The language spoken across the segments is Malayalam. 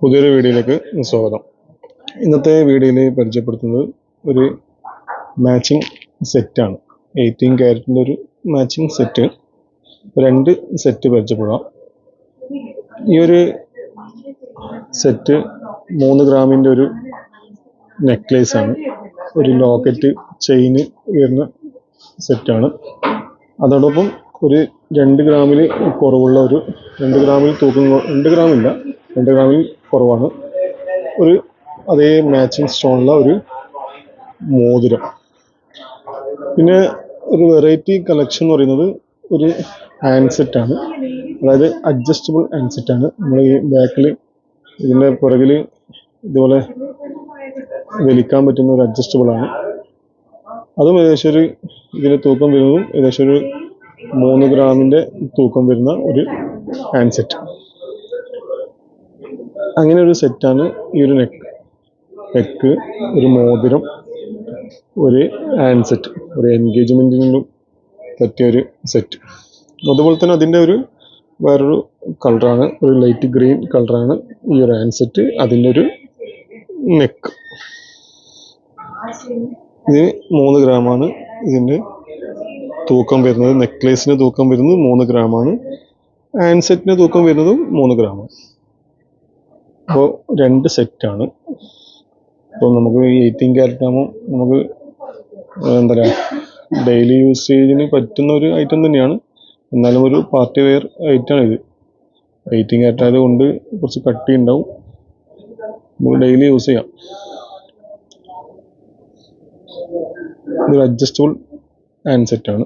പുതിയൊരു വീഡിയോയിലേക്ക് സ്വാഗതം. ഇന്നത്തെ വീഡിയോയിൽ പരിചയപ്പെടുത്തുന്നത് ഒരു മാച്ചിങ് സെറ്റാണ്. 18 ക്യാരറ്റിൻ്റെ ഒരു മാച്ചിങ് സെറ്റ്, 2 സെറ്റ് പരിചയപ്പെടാം. ഈ ഒരു സെറ്റ് 3 ഗ്രാമിൻ്റെ ഒരു നെക്ലേസ് ആണ്, ഒരു ലോക്കറ്റ് ചെയിന് വരുന്ന സെറ്റാണ്. അതോടൊപ്പം ഒരു 2 ഗ്രാമിൽ കുറവുള്ള ഒരു 2 ഗ്രാമിൽ തൂക്കം 2 ഗ്രാമില്ല 2 ഗ്രാമിൽ കുറവാണ് ഒരു അതേ മാച്ചിങ് സ്റ്റോണുള്ള ഒരു മോതിരം. പിന്നെ ഒരു വെറൈറ്റി കളക്ഷൻ എന്ന് പറയുന്നത് ഒരു ഹാൻഡ് സെറ്റാണ്, അതായത് അഡ്ജസ്റ്റബിൾ ഹാൻഡ് സെറ്റാണ്. നമ്മൾ ഈ ബാക്കിൽ ഇതിൻ്റെ പുറകിൽ ഇതുപോലെ വലിക്കാൻ പറ്റുന്ന ഒരു അഡ്ജസ്റ്റബിൾ ആണ്. അതും ഏകദേശം ഒരു ഇതിൻ്റെ തൂക്കം വരുന്നതും ഏകദേശം ഒരു 3 ഗ്രാമിൻ്റെ തൂക്കം വരുന്ന ഒരു ഹാൻഡ് സെറ്റ്. അങ്ങനെ ഒരു സെറ്റാണ് ഈ ഒരു നെക്ക്, ഒരു മോതിരം, ഒരു ഹാൻഡ് സെറ്റ്, ഒരു എൻഗേജ്മെൻറ്റിനും പറ്റിയ ഒരു സെറ്റ്. അതുപോലെ തന്നെ അതിൻ്റെ ഒരു വേറൊരു കളറാണ്, ഒരു ലൈറ്റ് ഗ്രീൻ കളറാണ് ഈ ഒരു ഹാൻഡ് സെറ്റ്. അതിൻ്റെ ഒരു നെക്ക് ഇത് 3 ഗ്രാമാണ് ഇതിൻ്റെ തൂക്കം വരുന്നത്. നെക്ലേസിന് തൂക്കം വരുന്നത് 3 ഗ്രാമാണ്, ഹാൻഡ് സെറ്റിന് തൂക്കം വരുന്നതും 3 ഗ്രാമാണ്. അപ്പോൾ 2 സെറ്റാണ്. അപ്പോൾ നമുക്ക് 18 ക്യാരറ്റ് ആകുമ്പോൾ നമുക്ക് എന്താ പറയുക, ഡെയിലി യൂസേജിന് പറ്റുന്ന ഒരു ഐറ്റം തന്നെയാണ്. എന്നാലും ഒരു പാർട്ടി വെയർ ഐറ്റമാണ് ഇത്. 18 ക്യാരറ്റ് ആയതുകൊണ്ട് കുറച്ച് കട്ടി ഉണ്ടാവും, നമുക്ക് ഡെയിലി യൂസ് ചെയ്യാം. ഇതൊരു അഡ്ജസ്റ്റബിൾ ഹാൻഡ് സെറ്റാണ്.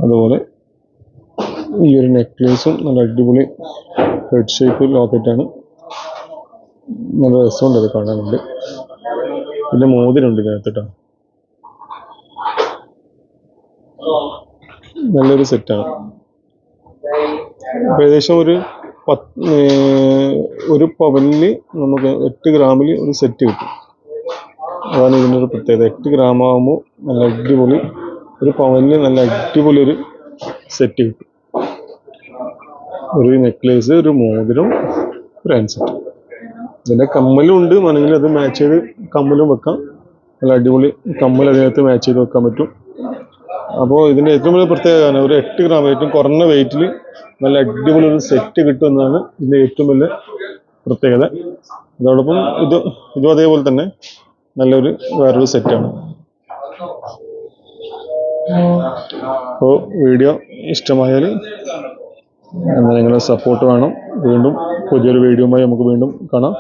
അതുപോലെ ഈ ഒരു നെക്ലേസും നല്ല അടിപൊളി ഹെഡ് ഷേപ്പ് ലോക്കറ്റാണ്, നല്ല രസമുണ്ട് അത് കാണാനുണ്ട്. പിന്നെ മോതിരമുണ്ട് ഇതിനകത്ത് കേട്ടോ, നല്ലൊരു സെറ്റാണ്. ഏകദേശം ഒരു പവനിൽ നമുക്ക് 8 ഗ്രാമിൽ ഒരു സെറ്റ് കിട്ടും. അതാണ് ഇതിൻ്റെ ഒരു പ്രത്യേകത. 8 ഗ്രാം ആകുമ്പോൾ നല്ല അടിപൊളി, ഒരു പവനിൽ നല്ല അടിപൊളി ഒരു സെറ്റ് കിട്ടും. ഒരു നെക്ലേസ്, ഒരു മോതിരം, ഒരു ഹാൻഡ് സെറ്റ്. ഇതിൻ്റെ കമ്മലും ഉണ്ട്, വേണമെങ്കിൽ അത് മാച്ച് ചെയ്ത് കമ്മലും വെക്കാം. നല്ല അടിപൊളി കമ്മൽ അതിനകത്ത് മാച്ച് ചെയ്ത് വെക്കാൻ പറ്റും. അപ്പോൾ ഇതിൻ്റെ ഏറ്റവും വലിയ പ്രത്യേകത ഒരു 8 ഗ്രാം ഏറ്റവും കുറഞ്ഞ വെയിറ്റിൽ നല്ല അടിപൊളി ഒരു സെറ്റ് കിട്ടുമെന്നാണ് ഇതിൻ്റെ ഏറ്റവും വലിയ പ്രത്യേകത. അതോടൊപ്പം ഇതും അതേപോലെ തന്നെ നല്ലൊരു വേറൊരു സെറ്റാണ്. അപ്പോൾ വീഡിയോ ഇഷ്ടമായാൽ നിങ്ങളുടെ സപ്പോർട്ട് വേണം. വീണ്ടും പുതിയൊരു വീഡിയോയുമായി നമുക്ക് വീണ്ടും കാണാം.